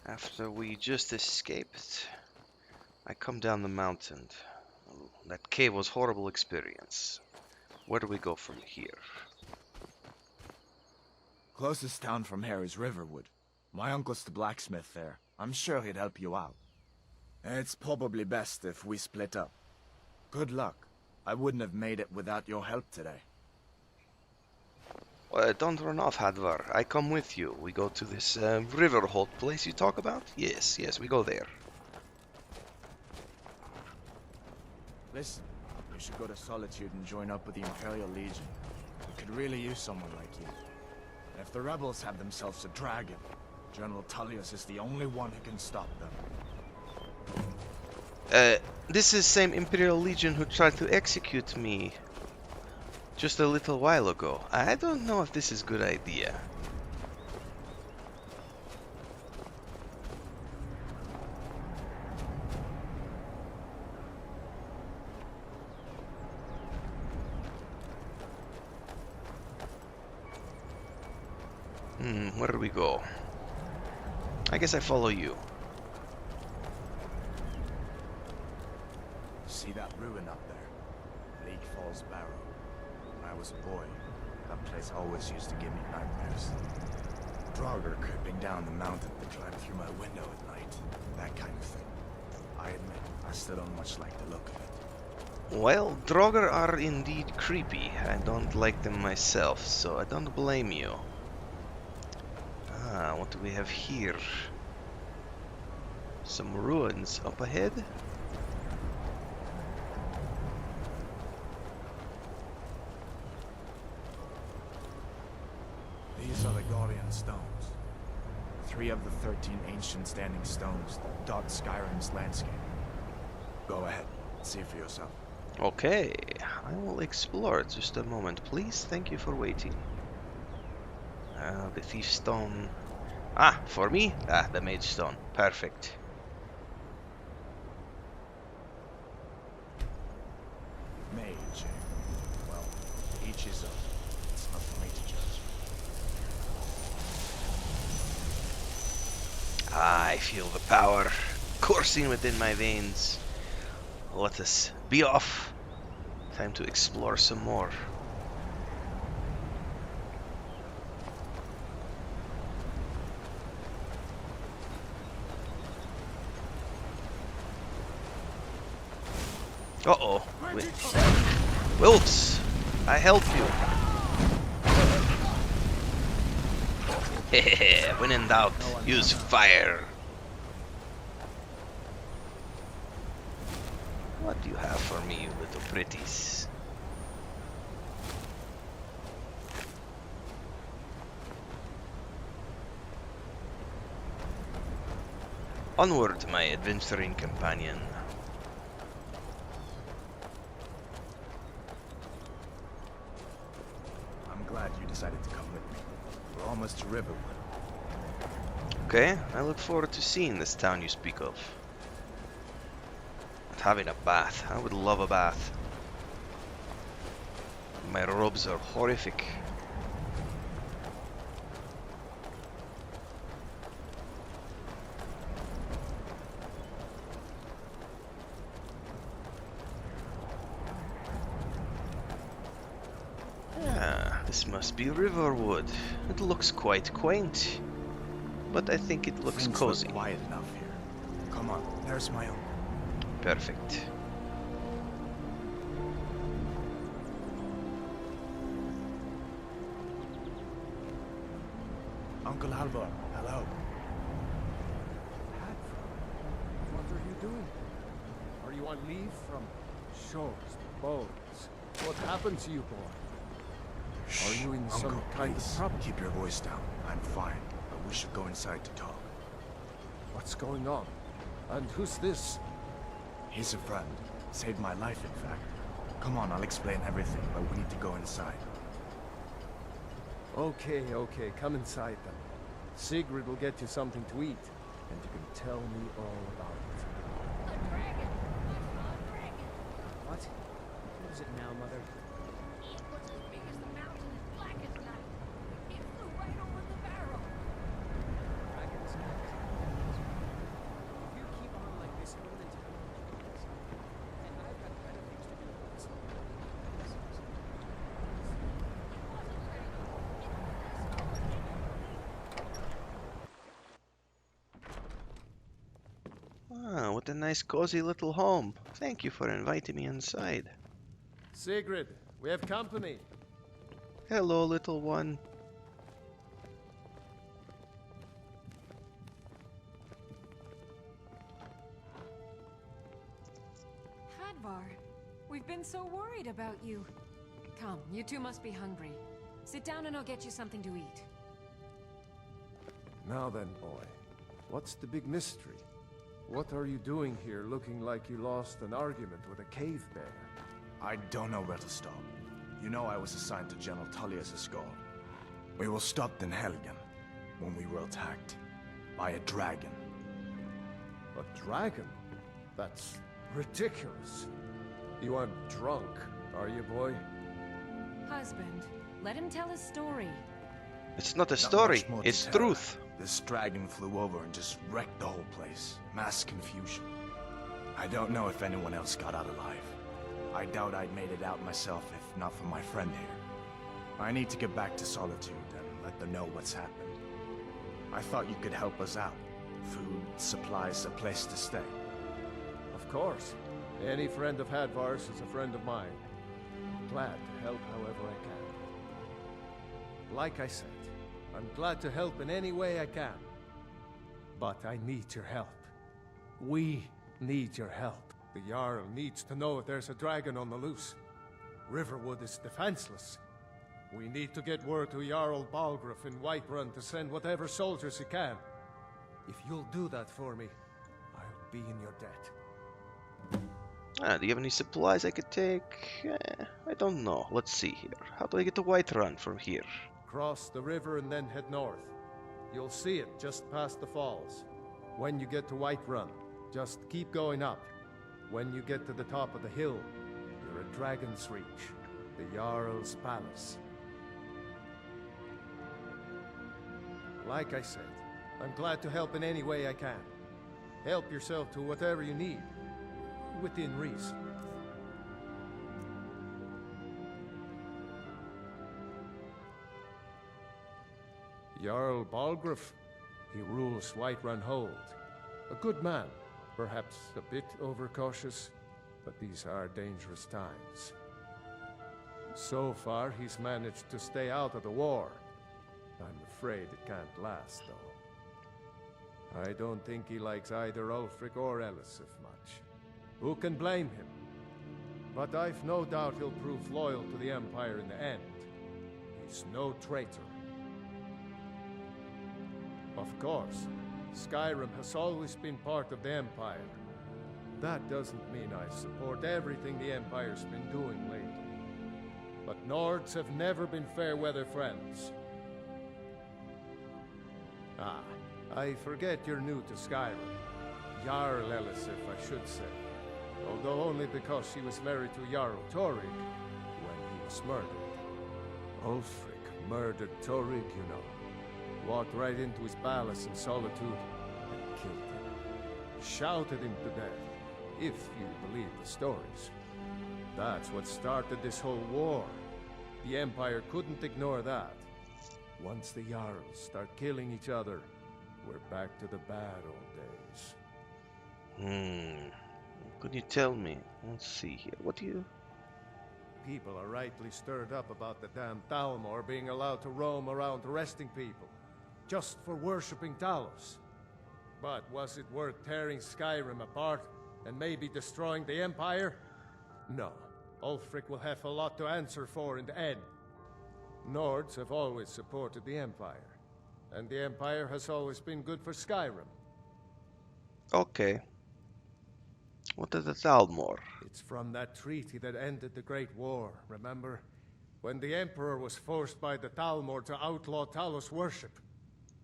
After we just escaped, I come down the mountain. Oh, that cave was horrible experience. Where do we go from here? Closest town from here is Riverwood. My uncle's the blacksmith there. I'm sure he'd help you out. It's probably best if we split up. Good luck. I wouldn't have made it without your help today. Don't run off, Hadvar. I come with you. We go to this Riverwood place you talk about? Yes, we go there. Listen, you should go to Solitude and join up with the Imperial Legion. We could really use someone like you. And if the rebels have themselves a dragon, General Tullius is the only one who can stop them. This is same Imperial Legion who tried to execute me just a little while ago. I don't know if this is a good idea. Where do we go? I guess I follow you. See that ruin up there? League Falls Barrow. When I was a boy, that place always used to give me nightmares. Draugr creeping down the mountain to climb through my window at night. That kind of thing. I admit, I still don't much like the look of it. Well, Draugr are indeed creepy. I don't like them myself, so I don't blame you. What do we have here? Some ruins up ahead? These are the Guardian Stones. 3 of the 13 ancient standing stones that dot Skyrim's landscape. Go ahead, see for yourself. Okay, I will explore. Just a moment, please. Thank you for waiting. The Thief Stone. For me? The Mage Stone. Perfect. Mage. Well, each his own. It's not for me to judge. I feel the power coursing within my veins. Let us be off. Time to explore some more. Uh-oh. Wields, I help you. Hehehe, when in doubt, use fire. What do you have for me, you little pretties? Onward, my adventuring companion. I'm glad you decided to come with me. We're almost to Riverwood. Okay, I look forward to seeing this town you speak of. And having a bath. I would love a bath. My robes are horrific. This must be Riverwood. It looks quite quaint, but I think it looks cozy. Look quiet enough here. Come on, there's my uncle. Perfect. Uncle Halvor, hello. What are you doing? Are you on leave from shores, boats? What happened to you, boy? Are you in Uncle, some kind of please, trouble? keep your voice down. I'm fine, but we should go inside to talk. What's going on? And who's this? He's a friend. Saved my life, in fact. Come on, I'll explain everything, but we need to go inside. Okay, come inside then. Sigrid will get you something to eat, and you can tell me all about it. A dragon! A dragon! What? What is it now, Mother? It was as big as the mountain and black as night. It flew right over the barrel. Dragon's nest. Ah, what a nice cozy little home. Thank you for inviting me inside. Sigrid, we have company. Hello, little one. Hadvar, we've been so worried about you. Come, you two must be hungry. Sit down and I'll get you something to eat. Now then, boy, what's the big mystery? What are you doing here looking like you lost an argument with a cave bear? I don't know where to stop. You know I was assigned to General Tullius' escort. We were stopped in Helgen when we were attacked by a dragon. A dragon? That's ridiculous. You aren't drunk, are you, boy? Husband, let him tell his story. It's not a Not story, much more to it's tell. truth. This dragon flew over and just wrecked the whole place. Mass confusion. I don't know if anyone else got out alive. I doubt I'd made it out myself if not for my friend here. I need to get back to Solitude and let them know what's happened. I thought you could help us out. Food, supplies, a place to stay. Of course. Any friend of Hadvar's is a friend of mine. I'm glad to help however I can. Like I said, I'm glad to help in any way I can. But I need your help. We need your help. The Jarl needs to know if there's a dragon on the loose. Riverwood is defenseless. We need to get word to Jarl Balgruuf in Whiterun to send whatever soldiers he can. If you'll do that for me, I'll be in your debt. Do you have any supplies I could take? I don't know. Let's see here. How do I get to Whiterun from here? Cross the river and then head north. You'll see it just past the falls. When you get to Whiterun, just keep going up. When you get to the top of the hill, you're at Dragon's Reach, the Jarl's palace. Like I said, I'm glad to help in any way I can. Help yourself to whatever you need, within reason. Jarl Balgruuf, he rules Whiterun Hold. A good man, perhaps a bit overcautious, but these are dangerous times. So far, he's managed to stay out of the war. I'm afraid it can't last, though. I don't think he likes either Ulfric or Elisif much. Who can blame him? But I've no doubt he'll prove loyal to the Empire in the end. He's no traitor. Of course, Skyrim has always been part of the Empire. That doesn't mean I support everything the Empire's been doing lately. But Nords have never been fair-weather friends. Ah, I forget you're new to Skyrim. Jarl Elisif, I should say. Although only because she was married to Jarl Torig when he was murdered. Ulfric murdered Torig, you know. Walked right into his palace in Solitude and killed him. Shouted him to death, if you believe the stories. That's what started this whole war. The Empire couldn't ignore that. Once the Jarls start killing each other, we're back to the bad old days. Could you tell me? Let's see here. What do you... People are rightly stirred up about the damn Thalmor being allowed to roam around arresting people, just for worshipping Talos. But was it worth tearing Skyrim apart and maybe destroying the Empire? No. Ulfric will have a lot to answer for in the end. Nords have always supported the Empire, and the Empire has always been good for Skyrim. Okay. What is the Thalmor? It's from that treaty that ended the Great War, remember? When the Emperor was forced by the Thalmor to outlaw Talos worship.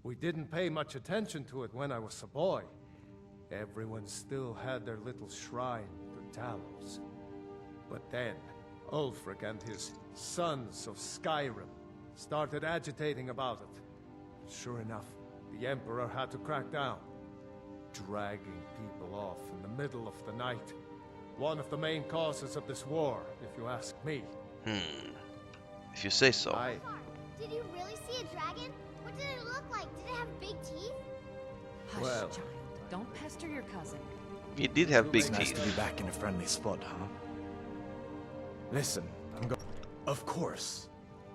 We didn't pay much attention to it when I was a boy. Everyone still had their little shrine to Talos. But then, Ulfric and his sons of Skyrim started agitating about it. Sure enough, the Emperor had to crack down, dragging people off in the middle of the night. One of the main causes of this war, if you ask me. If you say so. Did you really see a dragon? What did it look like? Did it have big teeth? Hush, Well. child. Don't pester your cousin. He did have big It's nice to be teeth. back in a friendly spot, huh? Listen, Of course.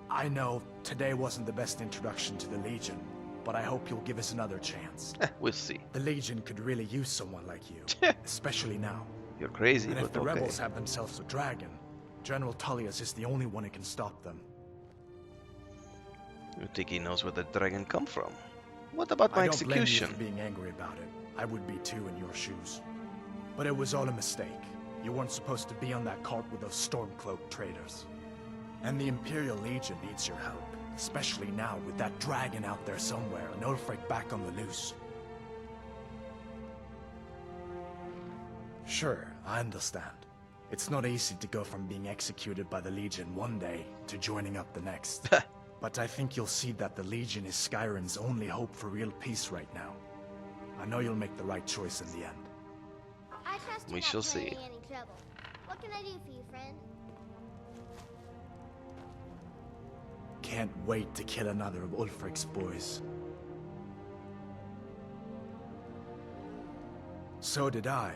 I know today wasn't the best introduction to the Legion, but I hope you'll give us another chance. We'll see. The Legion could really use someone like you, especially now. You're crazy, And if but the okay. rebels have themselves a dragon, General Tullius is the only one who can stop them. You think he knows where the dragon come from? What about my I don't blame you execution? for being angry about it. I would be too in your shoes. But it was all a mistake. You weren't supposed to be on that cart with those Stormcloak traitors. And the Imperial Legion needs your help, especially now with that dragon out there somewhere and Ulfric back on the loose. Sure, I understand. It's not easy to go from being executed by the Legion one day to joining up the next. But I think you'll see that the Legion is Skyrim's only hope for real peace right now. I know you'll make the right choice in the end. I trust you We not shall see. planning any trouble. What can I do for you, friend? Can't wait to kill another of Ulfric's boys. So did I.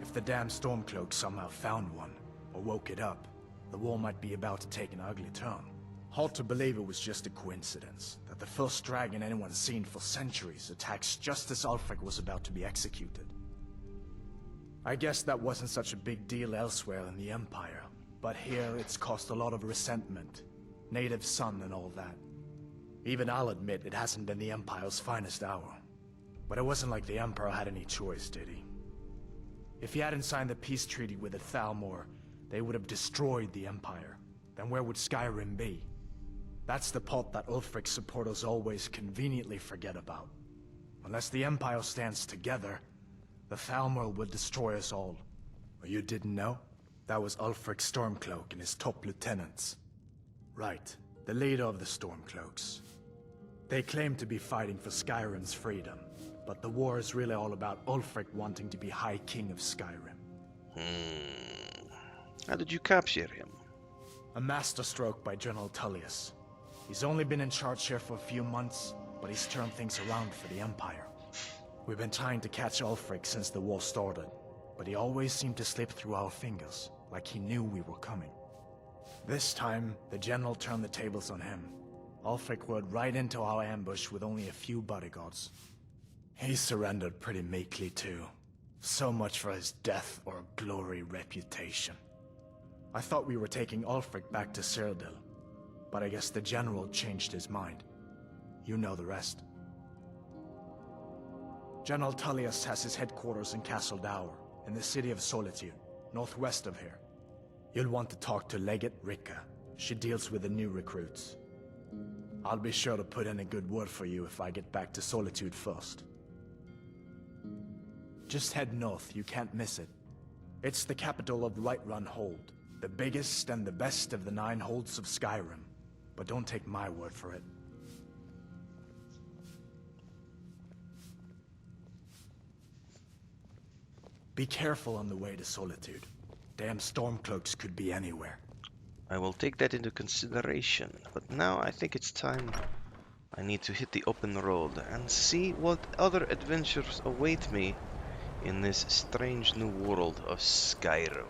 If the damn Stormcloak somehow found one, or woke it up, the war might be about to take an ugly turn. Hard to believe it was just a coincidence, that the first dragon anyone's seen for centuries attacks just as Ulfric was about to be executed. I guess that wasn't such a big deal elsewhere in the Empire, but here it's caused a lot of resentment. Native son and all that. Even I'll admit it hasn't been the Empire's finest hour. But it wasn't like the Emperor had any choice, did he? If he hadn't signed the peace treaty with the Thalmor, they would have destroyed the Empire. Then where would Skyrim be? That's the part that Ulfric's supporters always conveniently forget about. Unless the Empire stands together, the Thalmor will destroy us all. Or you didn't know? That was Ulfric Stormcloak and his top lieutenants. Right, the leader of the Stormcloaks. They claim to be fighting for Skyrim's freedom, but the war is really all about Ulfric wanting to be High King of Skyrim. How did you capture him? A masterstroke by General Tullius. He's only been in charge here for a few months, but he's turned things around for the Empire. We've been trying to catch Ulfric since the war started, but he always seemed to slip through our fingers, like he knew we were coming. This time, the General turned the tables on him. Ulfric rode right into our ambush with only a few bodyguards. He surrendered pretty meekly too. So much for his death or glory reputation. I thought we were taking Ulfric back to Cyrodiil, but I guess the General changed his mind. You know the rest. General Tullius has his headquarters in Castle Dower, in the city of Solitude, northwest of here. You'll want to talk to Legate Rika. She deals with the new recruits. I'll be sure to put in a good word for you if I get back to Solitude first. Just head north, you can't miss it. It's the capital of Whiterun Hold, the biggest and the best of the 9 holds of Skyrim. But don't take my word for it. Be careful on the way to Solitude. Damn Stormcloaks could be anywhere. I will take that into consideration, but now I think it's time I need to hit the open road and see what other adventures await me in this strange new world of Skyrim.